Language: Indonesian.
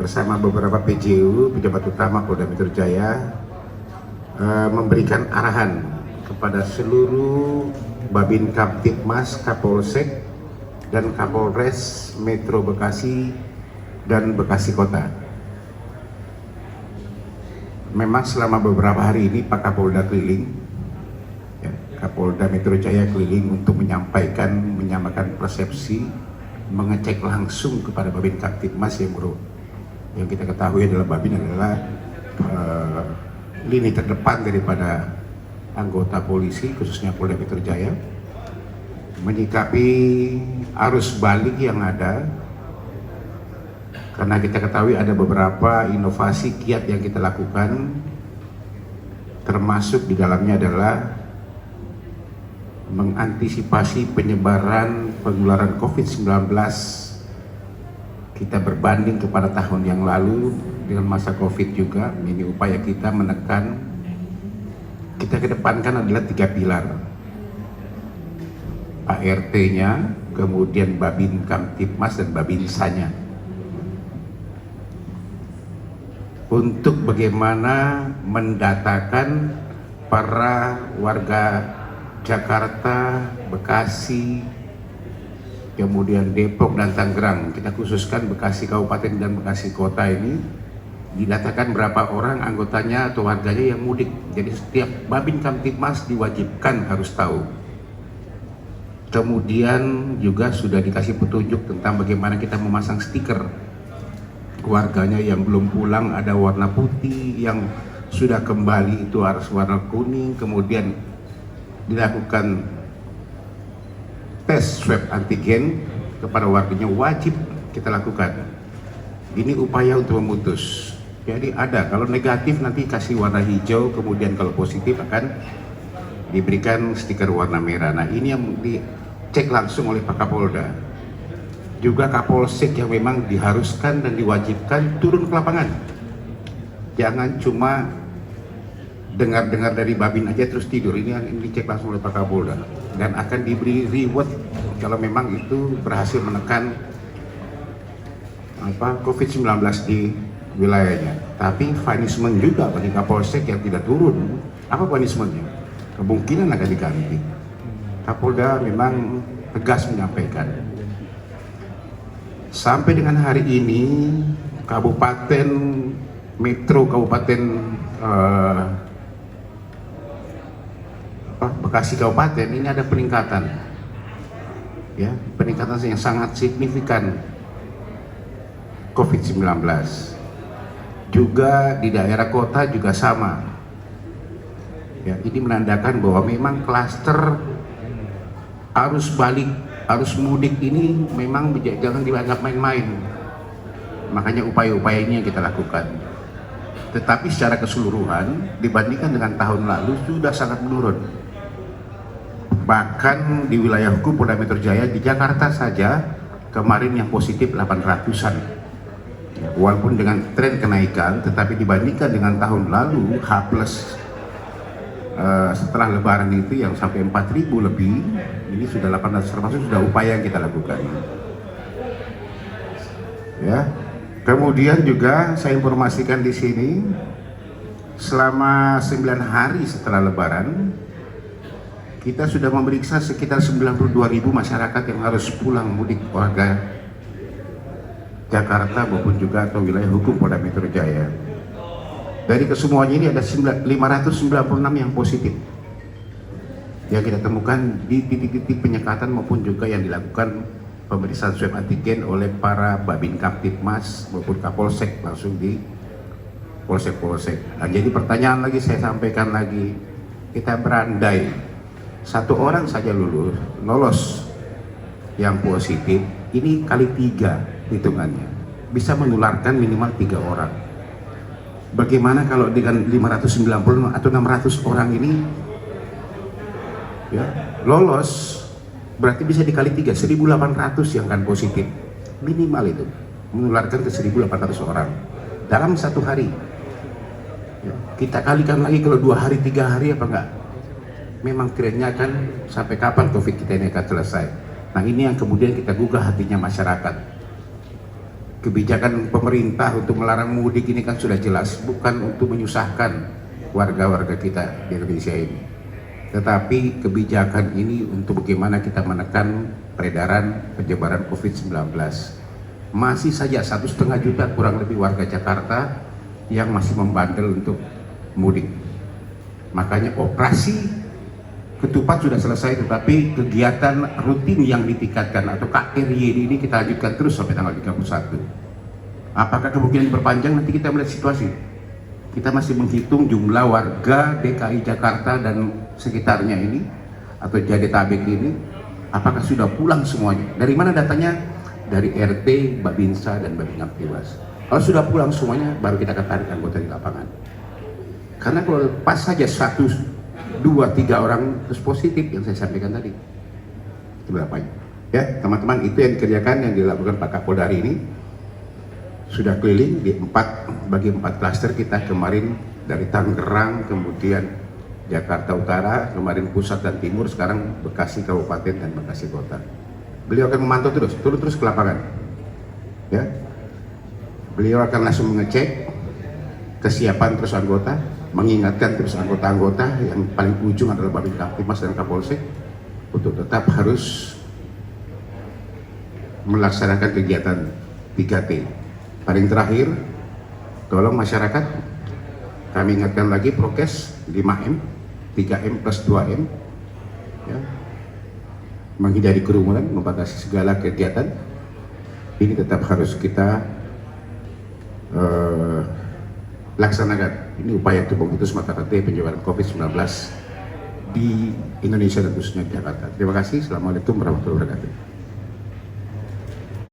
bersama beberapa PJU, pejabat utama Polda Metro Jaya, memberikan arahan kepada seluruh Babin Kamtibmas, Kapolsek, dan Kapolres Metro Bekasi dan Bekasi Kota. Memang selama beberapa hari ini Pak Kapolda keliling, Kapolda Metro Jaya keliling untuk menyamakan persepsi, mengecek langsung kepada Babin Kamtibmas yang kita ketahui adalah Babin adalah lini terdepan daripada anggota polisi, khususnya Polda Metro Jaya, menyikapi arus balik yang ada. Karena kita ketahui ada beberapa inovasi kiat yang kita lakukan, termasuk di dalamnya adalah mengantisipasi penyebaran penularan COVID-19. Kita berbanding kepada tahun yang lalu dengan masa COVID juga. Ini upaya kita menekan, kita kedepankan adalah 3 pilar. ART-nya, kemudian Babin Kamtibmas dan Babinsanya. Untuk bagaimana mendatakan para warga Jakarta, Bekasi, kemudian Depok dan Tangerang. Kita khususkan Bekasi Kabupaten dan Bekasi Kota ini didatakan berapa orang anggotanya atau warganya yang mudik. Jadi setiap Babin Kamtibmas diwajibkan harus tahu. Kemudian juga sudah dikasih petunjuk tentang bagaimana kita memasang stiker. Warganya yang belum pulang ada warna putih, yang sudah kembali itu harus warna kuning. Kemudian dilakukan tes swab antigen kepada warganya, wajib kita lakukan. Ini upaya untuk memutus. Jadi ada, kalau negatif nanti kasih warna hijau, kemudian kalau positif akan diberikan stiker warna merah. Nah, ini yang dicek langsung oleh Pak Kapolda. Juga Kapolsek yang memang diharuskan dan diwajibkan turun ke lapangan. Jangan cuma dengar-dengar dari Babin aja terus tidur. Ini yang dicek langsung oleh Pak Kapolda. Dan akan diberi reward kalau memang itu berhasil menekan COVID-19 di wilayahnya. Tapi punishment juga bagi Kapolsek yang tidak turun. Apa punishmentnya? Kemungkinan akan diganti. Kapolda memang tegas menyampaikan. Sampai dengan hari ini Kabupaten Metro Kabupaten Bekasi Kabupaten ini ada peningkatan, ya, peningkatan yang sangat signifikan COVID-19. Juga di daerah kota juga sama. Ya, ini menandakan bahwa memang klaster arus balik, arus mudik ini memang jangan dianggap main-main. Makanya upaya-upaya ini yang kita lakukan. Tetapi secara keseluruhan dibandingkan dengan tahun lalu sudah sangat menurun. Bahkan di wilayah hukum Polda Metro Jaya, di Jakarta saja kemarin yang positif 800-an. Ya, walaupun dengan tren kenaikan, tetapi dibandingkan dengan tahun lalu H+ setelah lebaran itu yang sampai 4.000 lebih, ini sudah 800, termasuk sudah upaya yang kita lakukan. Ya. Kemudian juga saya informasikan di sini, selama 9 hari setelah lebaran kita sudah memeriksa sekitar 92.000 masyarakat yang harus pulang mudik, warga Jakarta maupun juga atau wilayah hukum Polda Metro Jaya. Dari kesemuanya ini ada 596 yang positif yang kita temukan di titik-titik penyekatan maupun juga yang dilakukan pemeriksaan swab antigen oleh para Babin Kamtibmas maupun Kapolsek langsung di Polsek-Polsek. Nah, jadi pertanyaan lagi saya sampaikan lagi, kita berandai satu orang saja lolos yang positif, ini kali 3 hitungannya, bisa menularkan minimal 3 orang. Bagaimana kalau dengan 590 atau 600 orang ini ya, lolos, berarti bisa dikali 3, 1.800 yang akan positif. Minimal itu, menularkan ke 1.800 orang dalam 1 hari. Ya, kita kalikan lagi kalau 2 hari, 3 hari apa enggak? Memang trennya kan sampai kapan COVID kita ini akan selesai. Nah, ini yang kemudian kita gugah hatinya masyarakat. kebijakan pemerintah untuk melarang mudik ini kan sudah jelas, bukan untuk menyusahkan warga-warga kita di Indonesia ini, tetapi kebijakan ini untuk bagaimana kita menekan peredaran penyebaran COVID-19. Masih saja 1,5 juta kurang lebih warga Jakarta yang masih membandel untuk mudik. Makanya operasi ketupat sudah selesai, tetapi kegiatan rutin yang ditingkatkan atau KRY ini kita lanjutkan terus sampai tanggal 31. Apakah kemungkinan diperpanjang? Nanti kita melihat situasi. Kita masih menghitung jumlah warga DKI Jakarta dan sekitarnya ini atau Jadetabek ini, apakah sudah pulang semuanya? Dari mana datanya? Dari RT, Babinsa, dan Babin Kaptimas. Kalau sudah pulang semuanya, baru kita akan tarik anggota di lapangan. Karena kalau pas saja 1, 2, 3 orang terus positif yang saya sampaikan tadi, itu berapa? Ya teman-teman, itu yang dikerjakan, yang dilakukan Pak Kapolda hari ini. Sudah keliling bagi 4 klaster kita kemarin, dari Tangerang, kemudian Jakarta Utara, kemarin Pusat dan Timur, sekarang Bekasi Kabupaten dan Bekasi Kota. Beliau akan memantau terus, turun terus ke lapangan. Ya, beliau akan langsung mengecek kesiapan terus anggota, mengingatkan terus anggota-anggota yang paling ujung adalah Babin Kaptimas dan Kapolsek untuk tetap harus melaksanakan kegiatan 3T. Paling terakhir, tolong masyarakat, kami ingatkan lagi prokes 5M, 3M plus 2M, ya, menghindari kerumunan, membatasi segala kegiatan. Ini tetap harus kita laksanakan. Ini upaya untuk memutus mata rantai penyebaran COVID-19 di Indonesia dan khususnya di Jakarta. Terima kasih. Assalamualaikum warahmatullahi wabarakatuh.